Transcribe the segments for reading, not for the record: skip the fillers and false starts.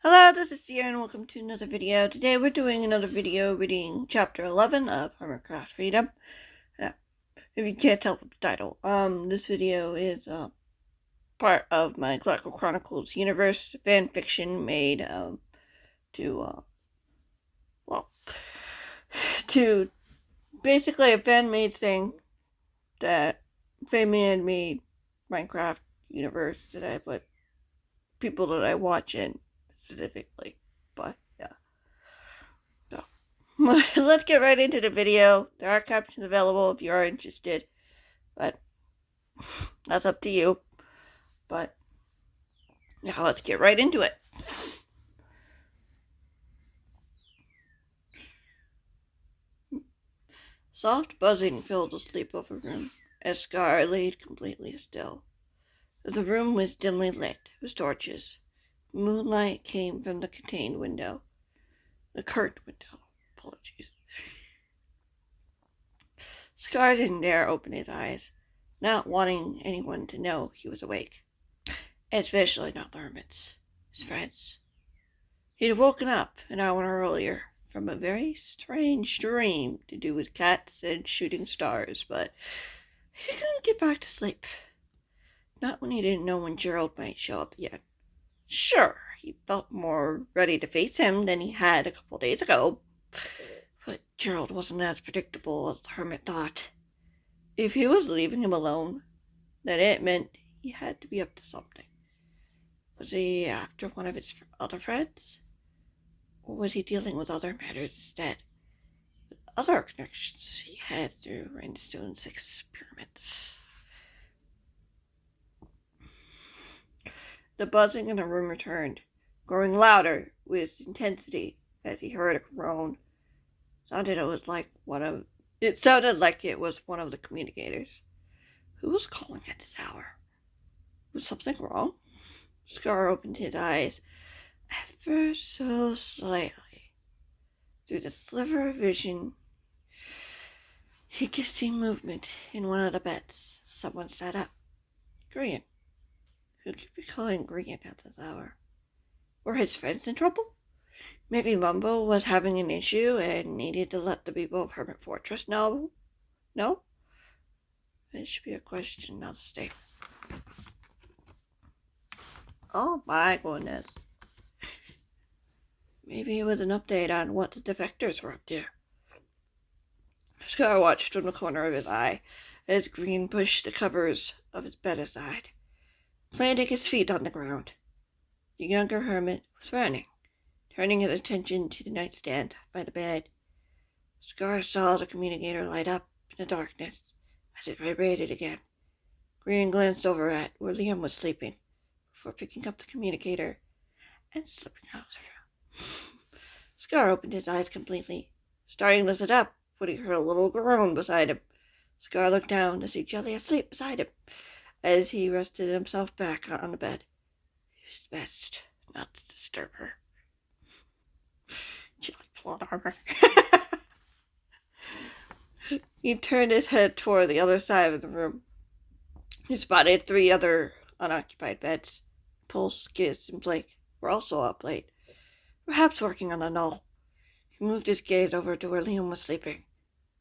Hello, this is Sierra and welcome to another video. Today we're doing another video reading chapter 11 of Hermitcraft Freedom. If you can't tell from the title, this video is part of my Clockwork Chronicles universe fan fiction made to basically a fan-made thing that fan-man made Minecraft universe that I put people that I watch in specifically, but yeah. So let's get right into the video. There are captions available if you are interested, but that's up to you. But now let's get right into it. Soft buzzing filled the sleepover room as Scar laid completely still. The room was dimly lit with torches. Moonlight came from the curtained window. Apologies. Scar didn't dare open his eyes, not wanting anyone to know he was awake, especially not the hermits, his friends. He had woken up an hour earlier from a very strange dream to do with cats and shooting stars, but he couldn't get back to sleep. Not when he didn't know when Gerald might show up yet. Sure, he felt more ready to face him than he had a couple days ago, but Gerald wasn't as predictable as the hermit thought. If he was leaving him alone, then it meant he had to be up to something. Was he after one of his other friends? Or was he dealing with other matters instead? With other connections he had through Rhinestone's experiments. The buzzing in the room returned, growing louder with intensity as he heard a groan. It sounded like it was one of the communicators. Who was calling at this hour? Was something wrong? Scar opened his eyes ever so slightly. Through the sliver of vision, he could see movement in one of the beds. Someone sat up. Grian. Who could be calling Grian at this hour? Were his friends in trouble? Maybe Mumbo was having an issue and needed to let the people of Hermit Fortress know? No? It should be a question, not a statement. Oh my goodness. Maybe it was an update on what the defectors were up to. Scar watched from the corner of his eye as Grian pushed the covers of his bed aside, planting his feet on the ground. The younger hermit was frowning, turning his attention to the nightstand by the bed. Scar saw the communicator light up in the darkness as it vibrated again. Grian glanced over at where Liam was sleeping before picking up the communicator and slipping out of the room. Scar opened his eyes completely, starting to sit up when he heard a little groan beside him. Scar looked down to see Jelly asleep beside him as he rested himself back on the bed. It was best not to disturb her. Jelly plot armor. He turned his head toward the other side of the room. He spotted 3 other unoccupied beds. Pulse, Giz, and Blake were also up late, perhaps working on a null. He moved his gaze over to where Liam was sleeping.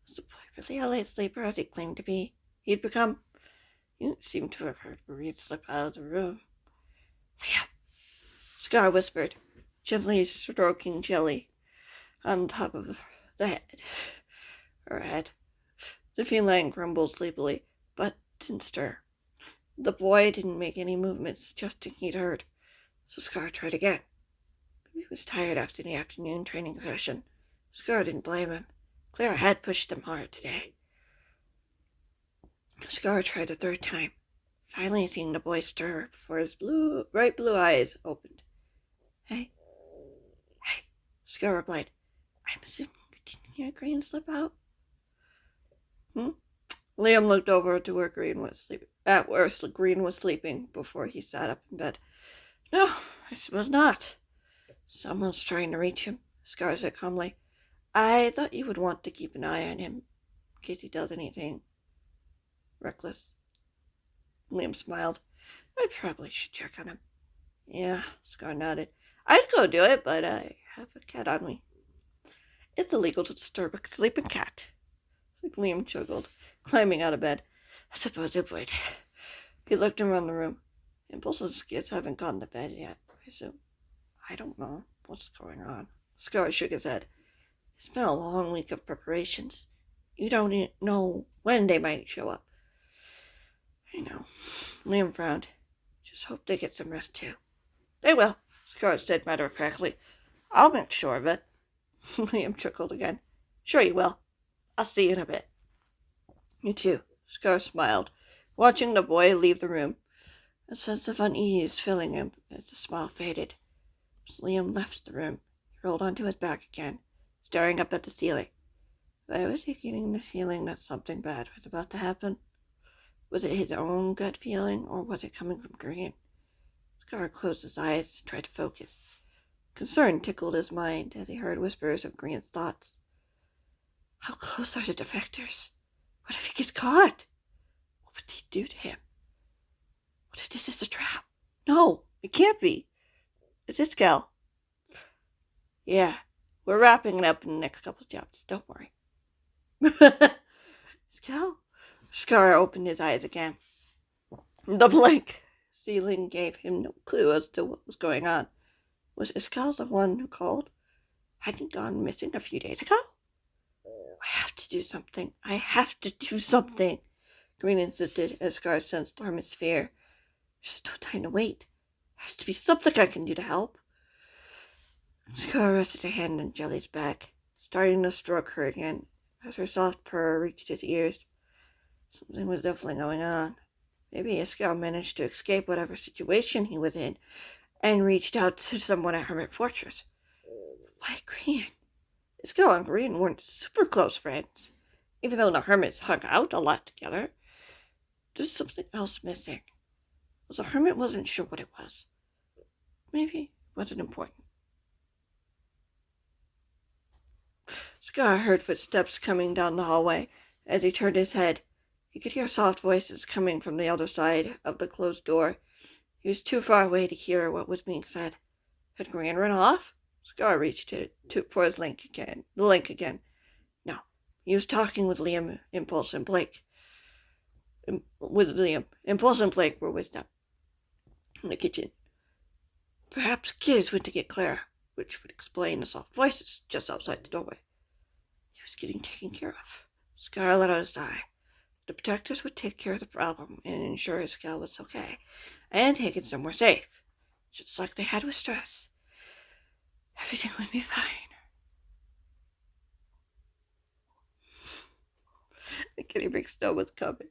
Was the boy really a late sleeper as he claimed to be? He'd become. He didn't seem to have heard Marie slip out of the room. Liam! Scar whispered, gently stroking Jelly on top of her head. The feline grumbled sleepily, but didn't stir. The boy didn't make any movements, suggesting he'd heard, so Scar tried again. Maybe he was tired after the afternoon training session. Scar didn't blame him. Clara had pushed him hard today. Scar tried a 3rd time, finally seeing the boy stir before his bright blue eyes opened. Hey. Scar replied. I'm assuming you didn't hear Green slip out? Liam looked over to where Green was sleeping before he sat up in bed. No, I suppose not. Someone's trying to reach him, Scar said calmly. I thought you would want to keep an eye on him in case he does anything reckless. Liam smiled. I probably should check on him. Yeah, Scar nodded. I'd go do it, but I have a cat on me. It's illegal to disturb a sleeping cat. Liam chuckled, climbing out of bed. I suppose it would. He looked around the room. Impulse and Skids haven't gone to bed yet, I assume. I don't know what's going on. Scar shook his head. It's been a long week of preparations. You don't know when they might show up. I know. Liam frowned. Just hope they get some rest, too. They will, Scar said matter-of-factly. I'll make sure of it. Liam chuckled again. Sure you will. I'll see you in a bit. You too, Scar smiled, watching the boy leave the room. A sense of unease filling him as the smile faded. As Liam left the room, he rolled onto his back again, staring up at the ceiling. Why was he getting the feeling that something bad was about to happen? Was it his own gut feeling, or was it coming from Green? Scar closed his eyes and tried to focus. Concern tickled his mind as he heard whispers of Green's thoughts. How close are the defectors? What if he gets caught? What would they do to him? What if this is a trap? No, it can't be. Is this Cal? Yeah, we're wrapping it up in the next couple of chapters. Don't worry. Cal? Scar opened his eyes again. The blank ceiling gave him no clue as to what was going on. Was Iskal the one who called? Hadn't he gone missing a few days ago? I have to do something. I have to do something, Green insisted as Scar sensed Hermit's fear. There's no time to wait. There has to be something I can do to help. Scar rested a hand on Jelly's back, starting to stroke her again as her soft purr reached his ears. Something was definitely going on. Maybe Iskal managed to escape whatever situation he was in and reached out to someone at Hermit Fortress. Why Green? Iskal and Green weren't super close friends, even though the hermits hung out a lot together. There's something else missing. The hermit wasn't sure what it was. Maybe it wasn't important. Scar heard footsteps coming down the hallway. As he turned his head, he could hear soft voices coming from the other side of the closed door. He was too far away to hear what was being said. Had Green run off? Scar reached for his link again. The link again. No, he was talking with Liam, Impulse, and Blake. Impulse and Blake were with them in the kitchen. Perhaps Giz went to get Clara, which would explain the soft voices just outside the doorway. He was getting taken care of. Scar let out a sigh. The protectors would take care of the problem and ensure his gal was okay, and take it somewhere safe, just like they had with Stress. Everything would be fine. The Kitty Big Snow was coming.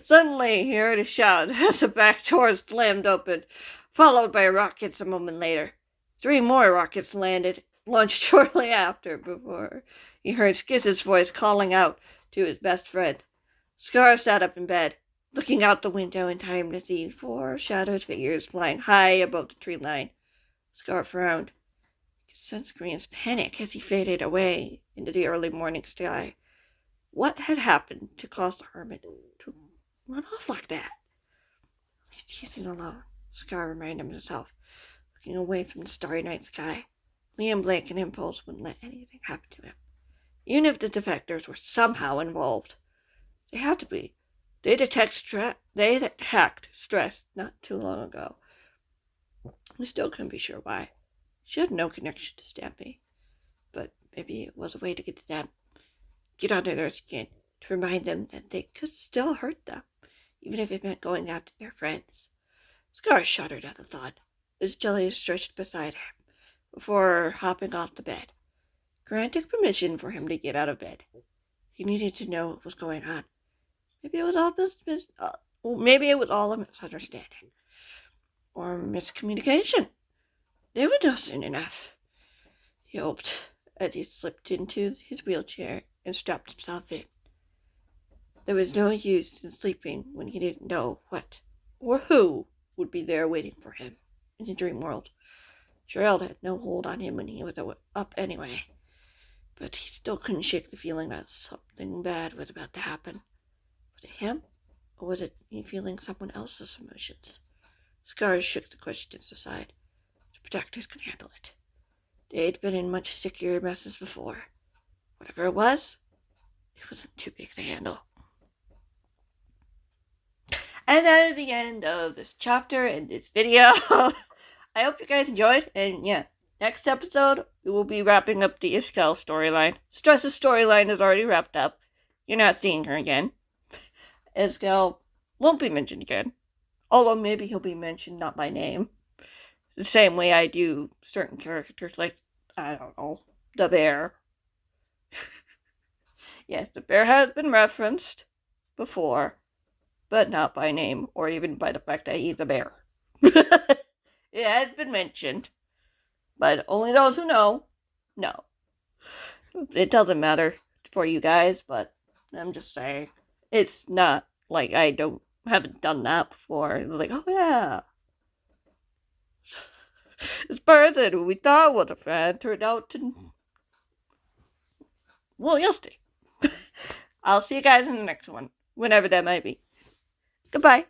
Suddenly, he heard a shout as the back door slammed open, followed by rockets a moment later. 3 more rockets launched shortly after, before he heard Skiz's voice calling out to his best friend. Scar sat up in bed, looking out the window in time to see 4 shadowed figures flying high above the tree line. Scar frowned. He could sense Green's panic as he faded away into the early morning sky. What had happened to cause the hermit to run off like that? He's teasing alone, Scar reminded himself, looking away from the starry night sky. Liam, Blake, and Impulse wouldn't let anything happen to him, even if the defectors were somehow involved. They had to be. They attacked Stress not too long ago. We still couldn't be sure why. She had no connection to Stampy, but maybe it was a way to get to them, get under their skin, to remind them that they could still hurt them, even if it meant going after their friends. Scar shuddered at the thought, as Jelly stretched beside him, before hopping off the bed, granting permission for him to get out of bed. He needed to know what was going on. Maybe it was all a misunderstanding, or miscommunication. They would know soon enough, he hoped, as he slipped into his wheelchair and strapped himself in. There was no use in sleeping when he didn't know what or who would be there waiting for him in the dream world. Gerald had no hold on him when he was up anyway, but he still couldn't shake the feeling that something bad was about to happen. Was it him, or was it he feeling someone else's emotions? Scar shook the questions aside. The protectors can handle it. They'd been in much stickier messes before. Whatever it wasn't too big to handle. And that is the end of this chapter and this video. I hope you guys enjoyed, and yeah, next episode, we will be wrapping up the Iskel storyline. Stress's storyline is already wrapped up. You're not seeing her again. Iskel won't be mentioned again. Although maybe he'll be mentioned not by name. The same way I do certain characters, like, I don't know, the bear. Yes, the bear has been referenced before, but not by name, or even by the fact that he's a bear. It has been mentioned, but only those who know. It doesn't matter for you guys, but I'm just saying. It's not like I haven't done that before. It's like, oh yeah. This person who we thought was a friend turned out to... Well, you'll see. I'll see you guys in the next one, whenever that might be. Goodbye.